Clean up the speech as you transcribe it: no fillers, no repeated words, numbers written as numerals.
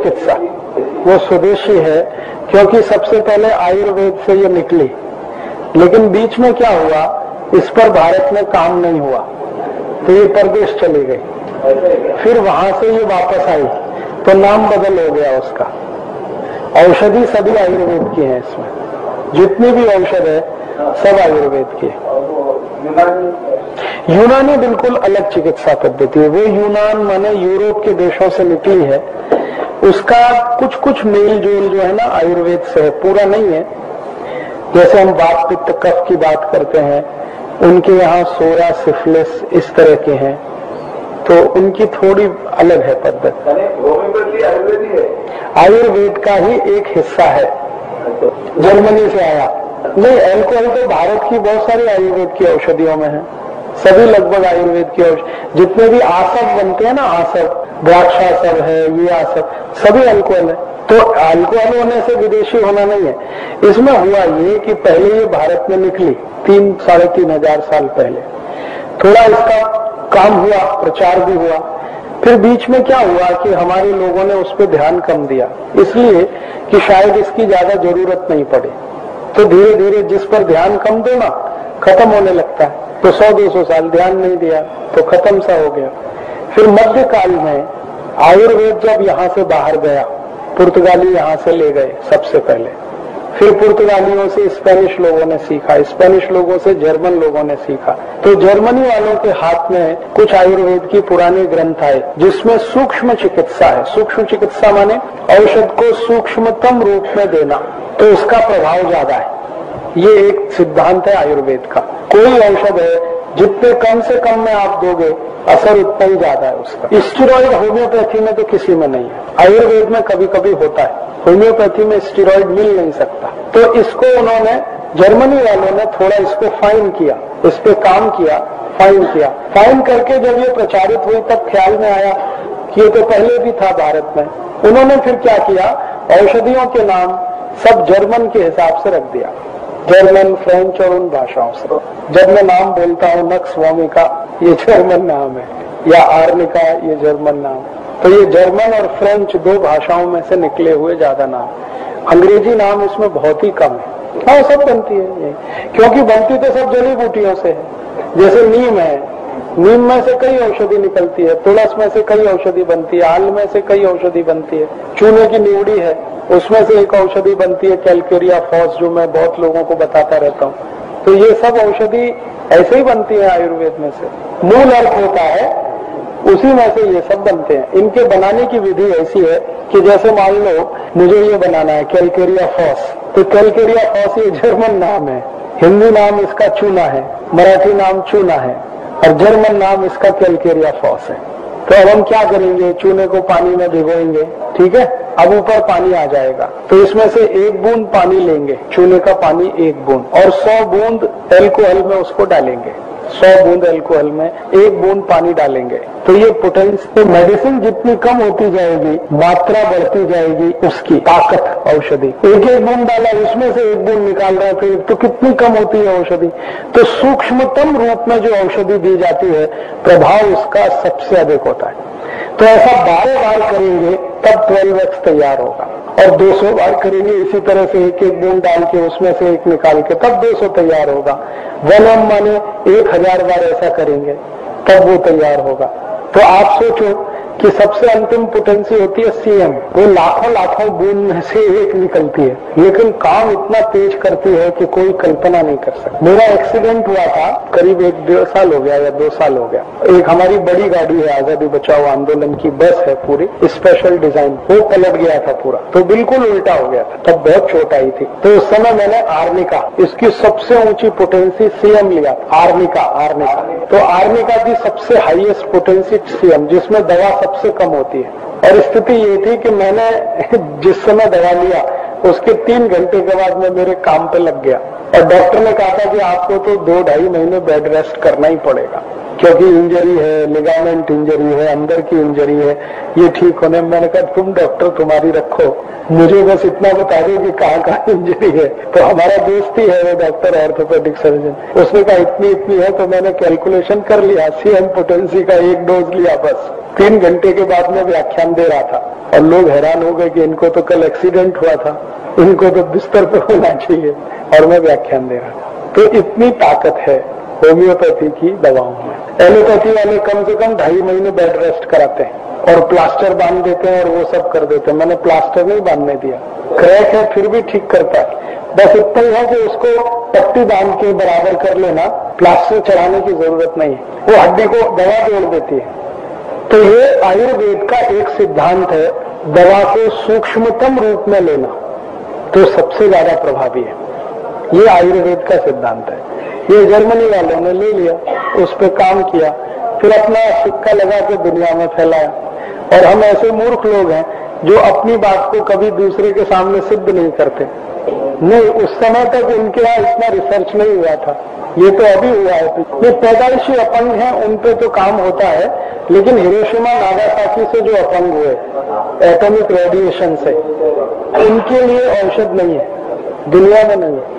चिकित्सा वो स्वदेशी है, क्योंकि सबसे पहले आयुर्वेद से ये निकली, लेकिन बीच में क्या हुआ, इस पर भारत में काम नहीं हुआ तो ये परदेश चली गई, फिर वहां से ये वापस आई तो नाम बदल हो गया उसका। औषधि सभी आयुर्वेद की है, इसमें जितनी भी औषध है सब आयुर्वेद की है। यूनानी बिल्कुल अलग चिकित्सा पद्धति है, वो यूनान माने यूरोप के देशों से निकली है, उसका कुछ कुछ मेल जोल जो है ना आयुर्वेद से है, पूरा नहीं है। जैसे हम वात पित्त कफ की बात करते हैं, उनके यहाँ सोरा सिफिलिस इस तरह के हैं, तो उनकी थोड़ी अलग है पद्धति। होम्योपैथी आयुर्वेदी है, आयुर्वेद का ही एक हिस्सा है, जर्मनी से आया। नहीं, अल्कोहल तो भारत की बहुत सारी आयुर्वेद की औषधियों में है, सभी लगभग आयुर्वेद की औषधि, जितने भी आसव बनते हैं ना, आसव द्राक्षासव है, ये आसव सभी अल्कोहल है। तो अल्कोहल होने से विदेशी होना नहीं है। इसमें हुआ ये कि पहले ये भारत में निकली 3-3,500 साल पहले, थोड़ा इसका काम हुआ, प्रचार भी हुआ, फिर बीच में क्या हुआ कि हमारे लोगों ने उस पर ध्यान कम दिया, इसलिए कि शायद इसकी ज्यादा जरूरत नहीं पड़े, तो धीरे धीरे जिस पर ध्यान कम दो ना खत्म होने लगता है। तो 100-200 साल ध्यान नहीं दिया तो खत्म सा हो गया। फिर मध्यकाल में आयुर्वेद जब यहाँ से बाहर गया, पुर्तगाली यहाँ से ले गए सबसे पहले, फिर पुर्तगालियों से स्पेनिश लोगों ने सीखा, स्पेनिश लोगों से जर्मन लोगों ने सीखा, तो जर्मनी वालों के हाथ में कुछ आयुर्वेद की पुराने ग्रंथ आए जिसमें सूक्ष्म चिकित्सा है। सूक्ष्म चिकित्सा माने औषध को सूक्ष्मतम रूप में देना, तो उसका प्रभाव ज्यादा है। ये एक सिद्धांत है आयुर्वेद का। कोई औषध है जितने कम से कम में आप दोगे असर उतना ही ज्यादा है उसका। स्टेरॉइड होम्योपैथी में तो किसी में नहीं है, आयुर्वेद में कभी कभी होता है, होम्योपैथी में स्टेरॉइड मिल नहीं सकता। तो इसको उन्होंने, जर्मनी वालों ने थोड़ा इसको फाइन किया, इस पे काम किया, फाइन किया। फाइन करके जब ये प्रचारित हुई तब ख्याल में आया कि ये तो पहले भी था भारत में। उन्होंने फिर क्या किया, औषधियों के नाम सब जर्मन के हिसाब से रख दिया, जर्मन, फ्रेंच और उन भाषाओं से। जब मैं नाम बोलता हूँ नक्स वोमिका, ये जर्मन नाम है, या आर्निका, ये जर्मन नाम। तो ये जर्मन और फ्रेंच दो भाषाओं में से निकले हुए ज्यादा नाम, अंग्रेजी नाम इसमें बहुत ही कम है। हाँ, सब बनती है ये, क्योंकि बनती तो सब जड़ी बूटियों से है। जैसे नीम है, नीम में से कई औषधि निकलती है, तुलस में से कई औषधि बनती है, आल में से कई औषधि बनती है, चूने की नीवड़ी है, उसमें से एक औषधि बनती है कैलकेरिया फॉस, जो मैं बहुत लोगों को बताता रहता हूँ। तो ये सब औषधि ऐसे ही बनती है आयुर्वेद में से, मूल अर्थ होता है उसी में से ये सब बनते हैं। इनके बनाने की विधि ऐसी है कि जैसे मान लो मुझे ये बनाना है कैलकेरिया फॉस, तो कैलकेरिया फॉस ये जर्मन नाम है, हिंदी नाम इसका चूना है, मराठी नाम चूना है, और जर्मन नाम इसका कैलकेरिया फॉस है। तो अब हम क्या करेंगे, चूने को पानी में भिगोएंगे, ठीक है, अब ऊपर पानी आ जाएगा, तो इसमें से 1 बूंद पानी लेंगे, चूने का पानी 1 बूंद, और 100 बूंद एल्कोहल में उसको डालेंगे, 100 बूंद एल्कोहल में 1 बूंद पानी डालेंगे। तो ये पोटेंशियल, मेडिसिन जितनी कम होती जाएगी, मात्रा बढ़ती जाएगी उसकी, ताकत औषधि। एक बूंद डाला, उसमें से 1 बूंद निकाल रहा है, फिर तो कितनी कम होती है औषधि। तो सूक्ष्मतम रूप में जो औषधि दी जाती है, प्रभाव उसका सबसे अधिक होता है। तो ऐसा 12 बार करेंगे तब 12x तैयार होगा, और 200 बार करेंगे इसी तरह से 1-1 बूंद डाल के उसमें से 1 निकाल के, तब 200 तैयार होगा। 1M माने 1000 बार ऐसा करेंगे तब वो तैयार होगा। तो आप सोचो कि सबसे अंतिम पोटेंसी होती है CM, वो लाखों बूंद में से 1 निकलती है, लेकिन काम इतना तेज करती है कि कोई कल्पना नहीं कर सकता। मेरा एक्सीडेंट हुआ था करीब 1-1.5 साल हो गया या 2 साल हो गया। एक हमारी बड़ी गाड़ी है, आजादी बचाओ आंदोलन की बस है, पूरी स्पेशल डिजाइन, वो पलट गया था पूरा, तो बिल्कुल उल्टा हो गया था, तब बहुत चोट आई थी। तो उस समय मैंने आर्निका, इसकी सबसे ऊंची पोटेंसी CM लिया, आर्निका। तो आर्निका की सबसे हाईएस्ट पोटेंसी CM, जिसमें दवा सबसे कम होती है। और स्थिति ये थी कि मैंने जिस समय दवा लिया उसके 3 घंटे के बाद मैं मेरे काम पे लग गया, और डॉक्टर ने कहा था कि आपको तो 2-2.5 महीने बेड रेस्ट करना ही पड़ेगा। क्योंकि इंजरी है, लिगामेंट इंजरी है, अंदर की इंजरी है, ये ठीक होने में। मैंने कहा तुम डॉक्टर तुम्हारी रखो, मुझे बस इतना बता दो कि कहाँ कहाँ इंजरी है। तो हमारा दोस्त ही है वो डॉक्टर ऑर्थोपेडिक सर्जन, उसने कहा इतनी इतनी है। तो मैंने कैलकुलेशन कर लिया, सीएम पोटेंसी का 1 डोज लिया बस। 3 घंटे के बाद में व्याख्यान दे रहा था और लोग हैरान हो गए कि इनको तो कल एक्सीडेंट हुआ था, इनको तो बिस्तर पे होना चाहिए, और मैं व्याख्यान दे रहा था। तो इतनी ताकत है होम्योपैथी की दवाओं में। एलोपैथी वाले कम से कम 2.5 महीने बेड रेस्ट कराते हैं और प्लास्टर बांध देते हैं और वो सब कर देते हैं। मैंने प्लास्टर नहीं बांधने दिया, क्रैक है फिर भी ठीक करता है। बस इतना ही है कि उसको पट्टी बांध के बराबर कर लेना, प्लास्टर चढ़ाने की जरूरत नहीं है, वो हड्डी को दवा जोड़ देती है। तो ये आयुर्वेद का एक सिद्धांत है, दवा को सूक्ष्मतम रूप में लेना तो सबसे ज्यादा प्रभावी है। ये आयुर्वेद का सिद्धांत है। ये जर्मनी वालों ने ले लिया, उस पर काम किया, फिर अपना सिक्का लगा के दुनिया में फैलाया। और हम ऐसे मूर्ख लोग हैं जो अपनी बात को कभी दूसरे के सामने सिद्ध नहीं करते। नहीं, उस समय तक उनके यहाँ इतना रिसर्च नहीं हुआ था, ये तो अभी हुआ है। ये पैदाइशी अपंग है, उन पे तो काम होता है, लेकिन हिरोशिमा नागासाकी से जो अपंग हुए एटॉमिक रेडिएशन से, उनके लिए औषध नहीं है, दुनिया में नहीं है।